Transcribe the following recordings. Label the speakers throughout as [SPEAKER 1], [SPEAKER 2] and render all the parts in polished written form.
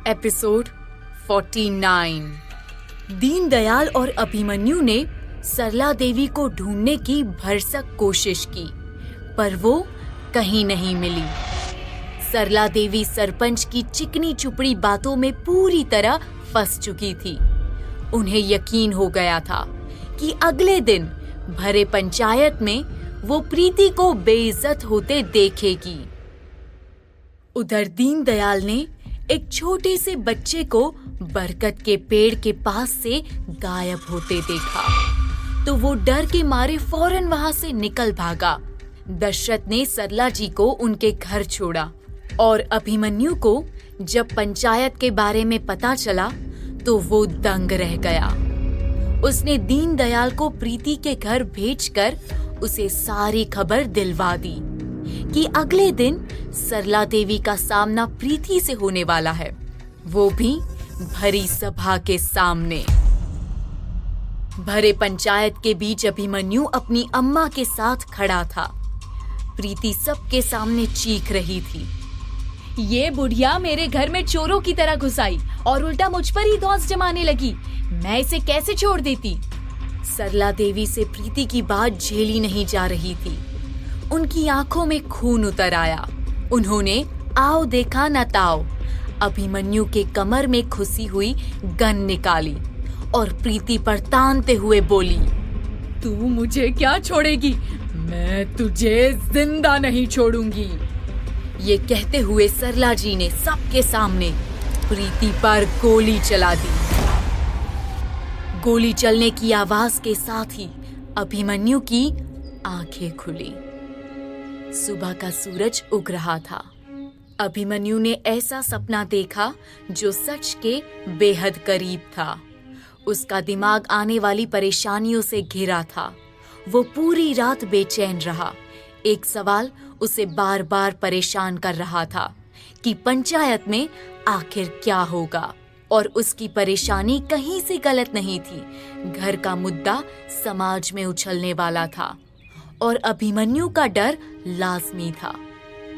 [SPEAKER 1] Episode 49। Deendayal और अभिमन्यु ने सरला देवी को ढूंढने की भरसक कोशिश की, पर वो कहीं नहीं मिली। सरला देवी सरपंच की चिकनी चुपड़ी बातों में पूरी तरह फंस चुकी थी। उन्हें यकीन हो गया था कि अगले दिन भरे पंचायत में वो प्रीति को बेइज्जत होते देखेगी। उधर दीनदयाल ने एक छोटे से बच्चे को बरगद के पेड़ के पास से गायब होते देखा, तो वो डर के मारे फौरन वहां से निकल भागा। दशरथ ने सरला जी को उनके घर छोड़ा और अभिमन्यु को जब पंचायत के बारे में पता चला तो वो दंग रह गया। उसने दीनदयाल को प्रीति के घर भेजकर उसे सारी खबर दिलवा दी कि अगले दिन सरला देवी का सामना प्रीति से होने वाला है, वो भी भरी सभा के सामने। भरे पंचायत के बीच अभिमन्यु अपनी अम्मा के साथ खड़ा था। प्रीति सबके सामने चीख रही थी, ये बुढ़िया मेरे घर में चोरों की तरह घुस आई और उल्टा मुझ पर ही धौंस जमाने लगी। मैं इसे कैसे छोड़ देती। सरला देवी से प्रीति की बात झेली नहीं जा रही थी। उनकी आंखों में खून उतर आया। उन्होंने आओ देखा न ताओ अभिमन्यु के कमर में खुसी हुई गन निकाली और प्रीति पर तानते हुए बोली, तू मुझे क्या छोड़ेगी? मैं तुझे जिंदा नहीं छोड़ूंगी। ये कहते हुए सरला जी ने सबके सामने प्रीति पर गोली चला दी। गोली चलने की आवाज के साथ ही अभिमन्यु की आंखें खुली। सुबह का सूरज उग रहा था। अभिमन्यु ने ऐसा सपना देखा जो सच के बेहद करीब था। उसका दिमाग आने वाली परेशानियों से घिरा था। वो पूरी रात बेचैन रहा। एक सवाल उसे बार बार परेशान कर रहा था कि पंचायत में आखिर क्या होगा, और उसकी परेशानी कहीं से गलत नहीं थी। घर का मुद्दा समाज में उछलने वाला था और अभिमन्यु का डर लाजमी था,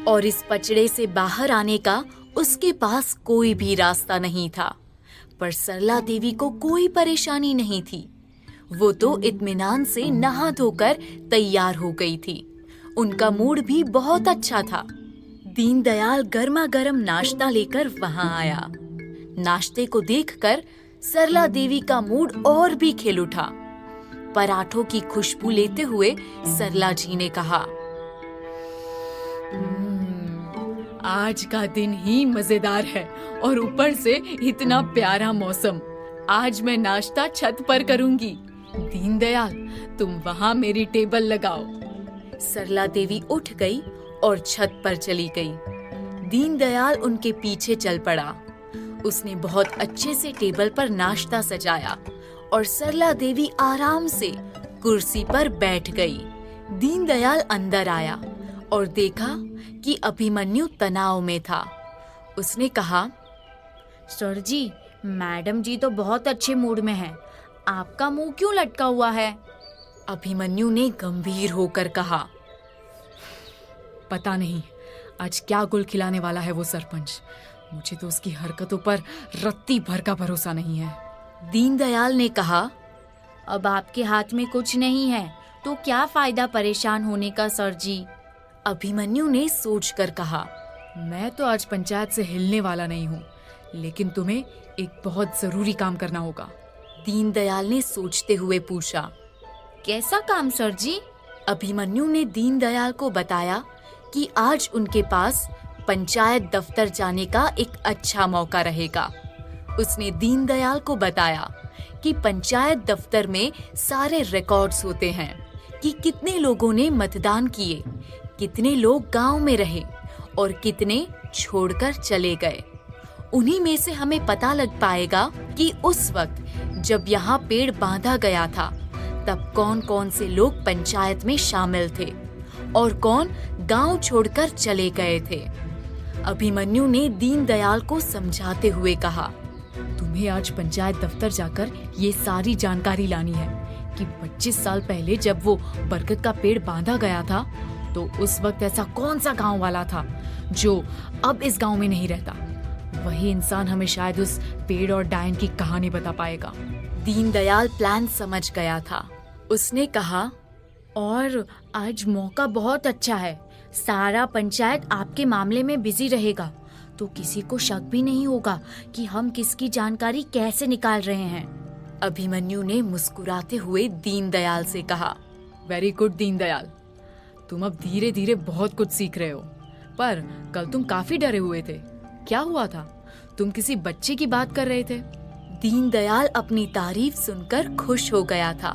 [SPEAKER 1] और इस पचड़े से बाहर आने का उसके पास कोई भी रास्ता नहीं था। पर सरला देवी को कोई परेशानी नहीं थी। वो तो इत्मीनान से नहा धोकर तैयार हो गई थी। उनका मूड भी बहुत अच्छा था। दीनदयाल गर्मा गर्म नाश्ता लेकर वहां आया। नाश्ते को देखकर सरला देवी का मूड और भी खिल उठा। पराठों की खुशबू लेते हुए सरला जी ने कहा, आज का दिन ही मजेदार है और ऊपर से इतना प्यारा मौसम। आज मैं नाश्ता छत पर करूंगी। दीनदयाल, तुम वहां मेरी टेबल लगाओ। सरला देवी उठ गई और छत पर चली गई। दीनदयाल उनके पीछे चल पड़ा। उसने बहुत अच्छे से टेबल पर नाश्ता सजाया और सरला देवी आराम से कुर्सी पर बैठ गई। दीनदयाल अंदर आया और देखा कि अभिमन्यु तनाव में था। उसने कहा, सर जी, मैडम जी तो बहुत अच्छे मूड में हैं। आपका मुंह क्यों लटका हुआ है? अभिमन्यु ने गंभीर होकर कहा, पता नहीं आज क्या गुल खिलाने वाला है वो सरपंच। मुझे तो उसकी हरकतों पर रत्ती भर का भरोसा नहीं है। दीनदयाल ने कहा, अब आपके हाथ में कुछ नहीं है तो क्या फायदा परेशान होने का सर जी। अभिमन्यु ने सोचकर कहा, मैं तो आज पंचायत से हिलने वाला नहीं हूँ, लेकिन तुम्हें एक बहुत जरूरी काम करना होगा। दीनदयाल ने सोचते हुए पूछा, कैसा काम सर जी? अभिमन्यु ने दीनदयाल को बताया कि आज उनके पास पंचायत दफ्तर जाने का एक अच्छा मौका रहेगा। उसने दीनदयाल को बताया कि पंचायत दफ्तर में सारे रिकॉर्ड्स होते हैं कि कितने लोगों ने मतदान किए, कितने लोग गांव में रहे और कितने छोड़कर चले गए। उन्हीं में से हमें पता लग पाएगा कि उस वक्त जब यहाँ पेड़ बांधा गया था तब कौन कौन से लोग पंचायत में शामिल थे और कौन गांव छोड़कर चले गए थे। अभिमन्यु ने दीनदयाल को समझाते हुए कहा, तुम्हें आज पंचायत दफ्तर जाकर ये सारी जानकारी लानी है कि 25 साल पहले जब वो बरगद का पेड़ बांधा गया था तो उस वक्त ऐसा कौन सा गांव वाला था जो अब इस गांव में नहीं रहता। वही इंसान हमें शायद उस पेड़ और डायन की कहानी बता पाएगा। दीनदयाल प्लान समझ गया था। उसने कहा, और आज मौका बहुत अच्छा है, सारा पंचायत आपके मामले में बिजी रहेगा, तो किसी को शक भी नहीं होगा कि हम किसकी जानकारी कैसे निकाल रहे हैं। अभिमन्यु ने मुस्कुराते हुए दीनदयाल से कहा, वेरी गुड दीनदयाल, तुम अब धीरे धीरे बहुत कुछ सीख रहे हो, पर कल तुम काफी डरे हुए थे, क्या हुआ था? तुम किसी बच्चे की बात कर रहे थे। दीनदयाल अपनी तारीफ सुनकर खुश हो गया था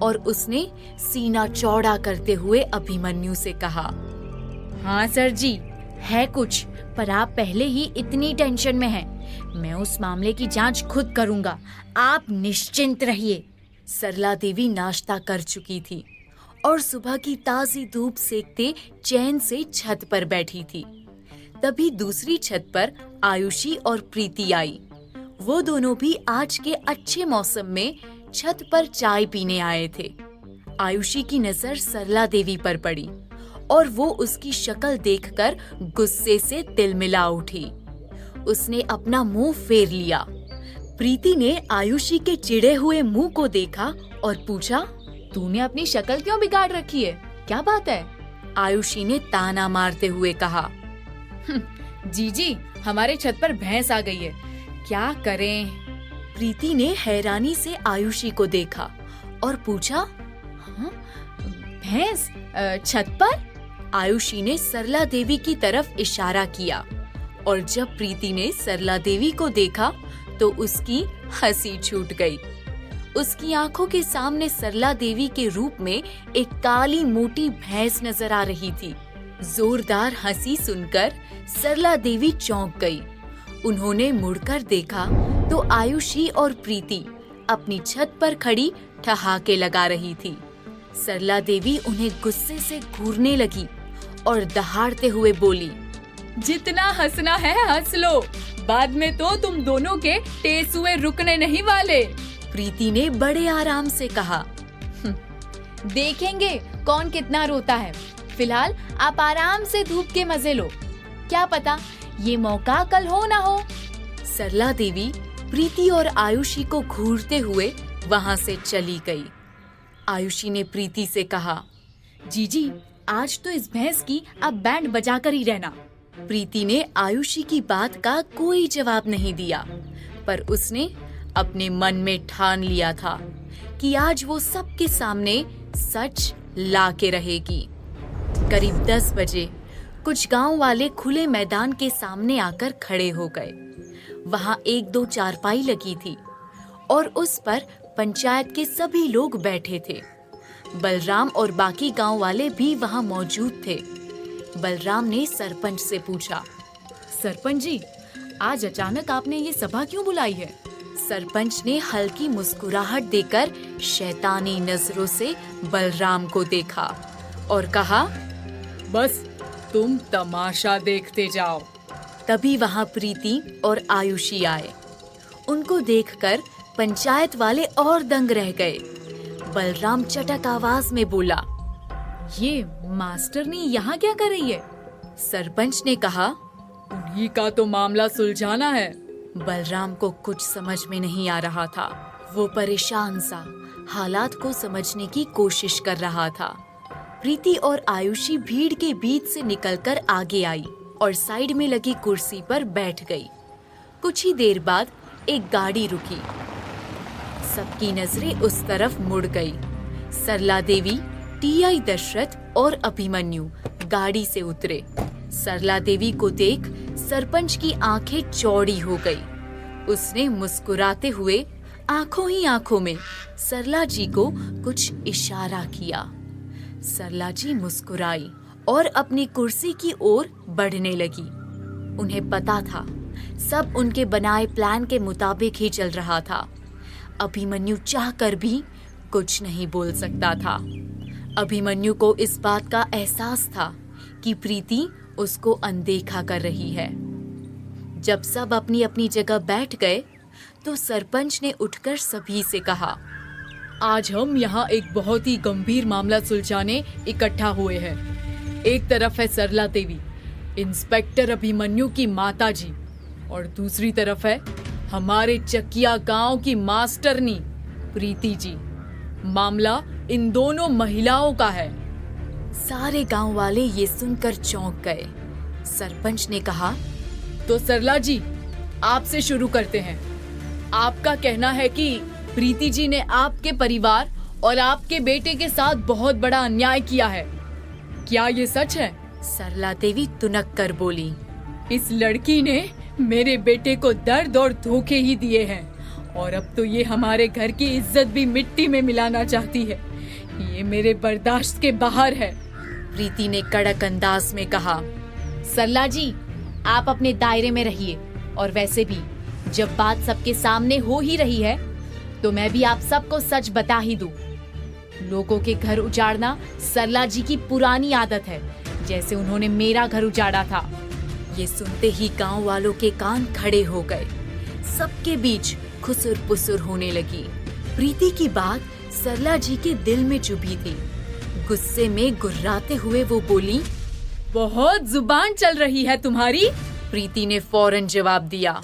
[SPEAKER 1] और उसने सीना चौड़ा करते हुए अभिमन्यु से कहा, हाँ सर जी, है कुछ, पर आप पहले ही इतनी टेंशन में हैं। मैं उस मामले की जांच खुद करूंगा, आप निश्चिंत रहिए। सरला देवी नाश्ता कर चुकी थी और सुबह की ताजी धूप सेकते चैन से छत पर बैठी थी। तभी दूसरी छत पर आयुषी और प्रीति आई। वो दोनों भी आज के अच्छे मौसम में छत पर चाय पीने आए थे। आयुषी की नजर सरला देवी पर पड़ी और वो उसकी शक्ल देखकर गुस्से से तिलमिला उठी। उसने अपना मुंह फेर लिया। प्रीति ने आयुषी के चिढ़े हुए मुंह को देखा और पूछा, तूने अपनी शक्ल क्यों बिगाड़ रखी है, क्या बात है? आयुषी ने ताना मारते हुए कहा, जीजी, हमारे छत पर भैंस आ गई है, क्या करें? प्रीति ने हैरानी से आयुषी को देखा और पूछा, हाँ, भैंस छत पर? आयुषी ने सरला देवी की तरफ इशारा किया और जब प्रीति ने सरला देवी को देखा तो उसकी हंसी छूट गई। उसकी आंखों के सामने सरला देवी के रूप में एक काली मोटी भैंस नजर आ रही थी। जोरदार हंसी सुनकर सरला देवी चौंक गई। उन्होंने मुड़कर देखा तो आयुषी और प्रीति अपनी छत पर खड़ी ठहाके लगा रही थी। सरला देवी उन्हें गुस्से से घूरने लगी और दहाड़ते हुए बोली, जितना हंसना है हंस लो, बाद में तो तुम दोनों के टेसुए रुकने नहीं वाले। प्रीति ने बड़े आराम से कहा, देखेंगे कौन कितना रोता है, फिलहाल आप आराम से धूप के मजे लो, क्या पता ये मौका कल हो ना हो। सरला देवी प्रीति और आयुषी को घूरते हुए वहाँ से चली गई। आयुषी ने प्रीति से कहा, जीजी, आज तो इस भैंस की अब बैंड बजाकर ही रहना। प्रीति ने आयुषी की बात का कोई जवाब नहीं दिया, पर उसने अपने मन में ठान लिया था कि आज वो सबके सामने सच ला के रहेगी। करीब 10 बजे कुछ गांव वाले खुले मैदान के सामने आकर खड़े हो गए। वहां 1-2 चारपाई लगी थी और उस पर पंचायत के सभी लोग बैठे थे। बलराम और बाकी गांव वाले भी वहां मौजूद थे। बलराम ने सरपंच से पूछा, सरपंच जी, आज अचानक आपने ये सभा क्यों बुलाई है? सरपंच ने हल्की मुस्कुराहट देकर शैतानी नजरों से बलराम को देखा और कहा, बस तुम तमाशा देखते जाओ। तभी वहां प्रीति और आयुषी आए। उनको देखकर पंचायत वाले और दंग रह गए। बलराम चटक आवाज में बोला, ये मास्टरनी यहाँ क्या कर रही है? सरपंच ने कहा, उन्हीं का तो मामला सुलझाना है। बलराम को कुछ समझ में नहीं आ रहा था। वो परेशान सा हालात को समझने की कोशिश कर रहा था। प्रीति और आयुषी भीड़ के बीच से निकलकर आगे आई और साइड में लगी कुर्सी पर बैठ गई। कुछ ही देर बाद एक गाड़ी रुकी। सबकी नजरें उस तरफ मुड़ गई। सरला देवी, टीआई दशरथ और अभिमन्यु गाड़ी से उतरे। सरला देवी को देख सरपंच की आंखें चौड़ी हो गई। उसने मुस्कुराते हुए आंखों ही आंखों में सरला जी को कुछ इशारा किया। सरला जी मुस्कुराई और अपनी कुर्सी की ओर बढ़ने लगी। उन्हें पता था सब उनके बनाए प्लान के मुताबिक ही चल रहा था। अभिमन्यु चाहकर भी कुछ नहीं बोल सकता था। अभिमन्यु को इस बात का एहसास था कि प्रीति उसको अनदेखा कर रही है। जब सब अपनी अपनी जगह बैठ गए तो सरपंच ने उठकर सभी से कहा, आज हम यहाँ एक बहुत ही गंभीर मामला सुलझाने इकट्ठा हुए हैं। एक तरफ है सरला देवी, इंस्पेक्टर अभिमन्यु की माता जी, और दूसरी तरफ है हमारे चकिया गांव की मास्टरनी प्रीति जी। मामला इन दोनों महिलाओं का है। सारे गांव वाले ये सुनकर चौंक गए। सरपंच ने कहा, तो सरला जी, आपसे शुरू करते हैं। आपका कहना है कि प्रीति जी ने आपके परिवार और आपके बेटे के साथ बहुत बड़ा अन्याय किया है, क्या ये सच है? सरला देवी तुनक कर बोली, इस लड़की ने मेरे बेटे को दर्द और धोखे ही दिए हैं और अब तो ये हमारे घर की इज्जत भी मिट्टी में मिलाना चाहती है। ये मेरे बर्दाश्त के बाहर है। प्रीति ने कड़क अंदाज में कहा, सरला जी, आप अपने दायरे में रहिए और वैसे भी जब बात सबके सामने हो ही रही है तो मैं भी आप सबको सच बता ही दूं। लोगों के घर उजाड़ना सरला जी की पुरानी आदत है, जैसे उन्होंने मेरा घर उजाड़ा था। ये सुनते ही गांव वालों के कान खड़े हो गए। सबके बीच खुसुर पुसुर होने लगी। प्रीति की बात सरला जी के दिल में चुभी थी। गुस्से में गुर्राते हुए वो बोली, बहुत जुबान चल रही है तुम्हारी। प्रीति ने फौरन जवाब दिया,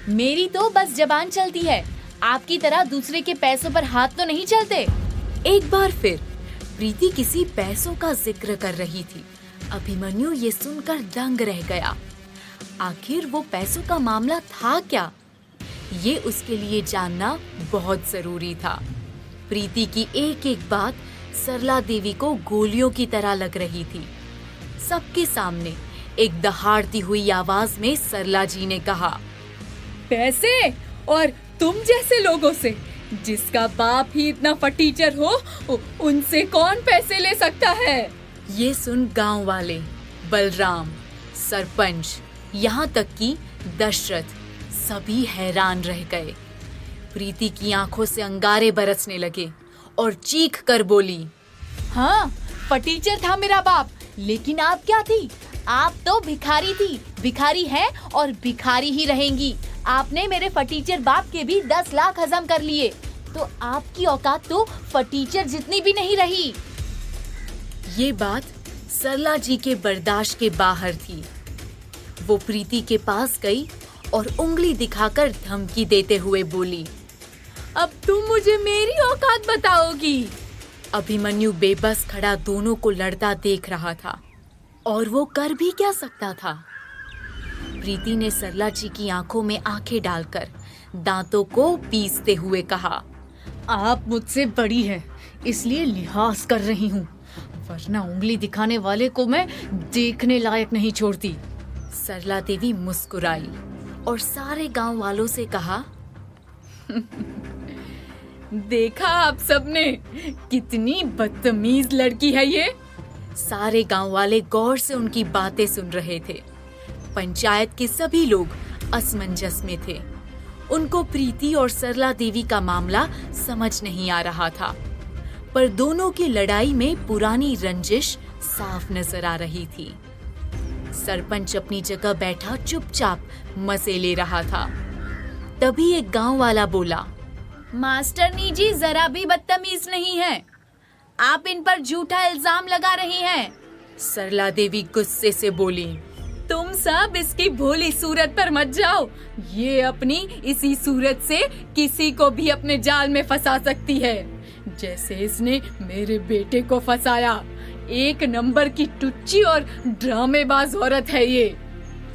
[SPEAKER 1] मेरी तो बस जबान चलती है, आपकी तरह दूसरे के पैसों पर हाथ तो नहीं चलते। एक बार फिर प्रीति किसी पैसों का जिक्र कर रही थी। अभिमन्यु ये सुनकर दंग रह गया। आखिर वो पैसों का मामला था क्या? ये उसके लिए जानना बहुत जरूरी था। प्रीति की एक एक बात सरला देवी को गोलियों की तरह लग रही थी। सबके सामने एक दहाड़ती हुई आवाज में सरला जी ने कहा, पैसे और तुम जैसे लोगों से, जिसका बाप ही इतना फटीचर हो, उनसे कौन पैसे ले सकता है? ये सुन गांव वाले, बलराम, सरपंच, यहाँ तक कि दशरथ सभी हैरान रह गए। प्रीति की आंखों से अंगारे बरसने लगे और चीख कर बोली, हाँ, फटीचर था मेरा बाप, लेकिन आप क्या थी? आप तो भिखारी थी, भिखारी है और भिखारी ही रहेंगी। आपने मेरे फटीचर बाप के भी 10 लाख हजम कर लिए, तो आपकी औकात तो फटीचर जितनी भी नहीं रही। ये बात सरला जी के बर्दाश्त के बाहर थी। वो प्रीति के पास गई और उंगली दिखाकर धमकी देते हुए बोली, अब तुम मुझे मेरी औकात बताओगी? अभिमन्यु बेबस खड़ा दोनों को लड़ता देख रहा था और वो कर भी क्या सकता था। प्रीति ने सरला जी की आंखों में आंखें डालकर दांतों को पीसते हुए कहा, आप मुझसे बड़ी है इसलिए लिहाज कर रही हूँ, वरना उंगली दिखाने वाले को मैं देखने लायक नहीं छोड़ती। सरला देवी मुस्कुराई और सारे गांव वालों से कहा, देखा आप सबने, कितनी बदतमीज लड़की है ये। सारे गांव वाले गौर से उनकी बातें सुन रहे थे। पंचायत के सभी लोग असमंजस में थे। उनको प्रीति और सरला देवी का मामला समझ नहीं आ रहा था, पर दोनों की लड़ाई में पुरानी रंजिश साफ नजर आ रही थी। सरपंच अपनी जगह बैठा चुपचाप मजे ले रहा था। तभी एक गांव वाला बोला, मास्टरनी जी जरा भी बदतमीज नहीं है, आप इन पर झूठा इल्जाम लगा रही हैं। सरला देवी गुस्से से बोली, तुम सब इसकी भोली सूरत पर मत जाओ, ये अपनी इसी सूरत से किसी को भी अपने जाल में फंसा सकती है, जैसे इसने मेरे बेटे को फंसाया। एक नंबर की टुच्ची और ड्रामेबाज औरत है ये।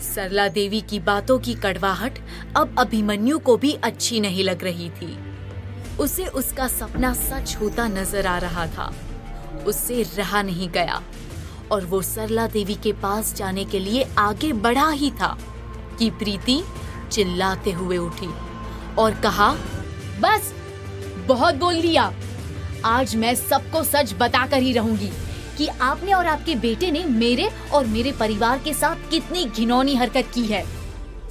[SPEAKER 1] सरला देवी की बातों की कड़वाहट अब अभिमन्यु को भी अच्छी नहीं लग रही थी। उसे उसका सपना सच होता नजर आ रहा था। उससे रहा नहीं गया और वो सरला देवी के पास जाने के लिए आगे बढ़ा ही था कि प्रीति चिल्लाते हुए उठी और कहा, बस बहुत बोल लिया, आज मैं सबको सच बताकर ही रहूंगी कि आपने और आपके बेटे ने मेरे और मेरे परिवार के साथ कितनी घिनौनी हरकत की है।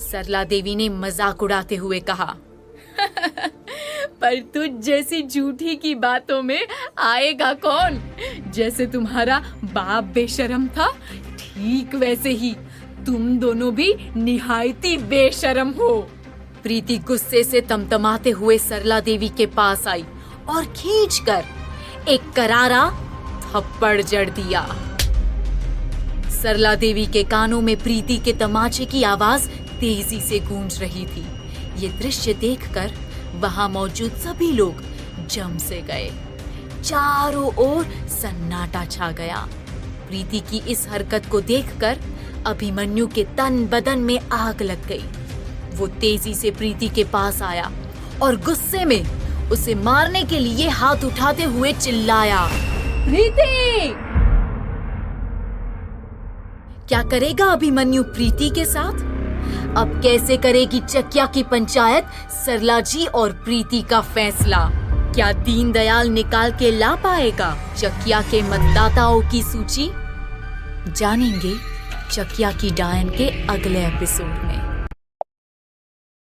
[SPEAKER 1] सरला देवी ने मजाक उड़ाते हुए कहा, पर तुझ जैसी झूठी की बातों में आएगा कौन? जैसे तुम्हारा बाप बेशरम था, ठीक वैसे ही तुम दोनों भी निहायती बेशरम हो। प्रीति गुस्से से तमतमाते हुए सरला देवी के पास आई और खींचकर एक करारा थप्पड़ जड़ दिया। सरला देवी के कानों में प्रीति के तमाचे की आवाज तेजी से गूंज रही थी। ये दृश्य देखकर वहां मौजूद सभी लोग जम से गए। चारों ओर सन्नाटा छा गया। प्रीति की इस हरकत को देखकर अभिमन्यु के तन बदन में आग लग गई। वो तेजी से प्रीति के पास आया और गुस्से में उसे मारने के लिए हाथ उठाते हुए चिल्लाया, प्रीति! क्या करेगा अभिमन्यु प्रीति के साथ? अब कैसे करेगी चकिया की पंचायत सरला जी और प्रीति का फैसला? क्या दीनदयाल निकाल के ला पाएगा चकिया के मतदाताओं की सूची? जानेंगे चकिया की डायन के अगले एपिसोड में।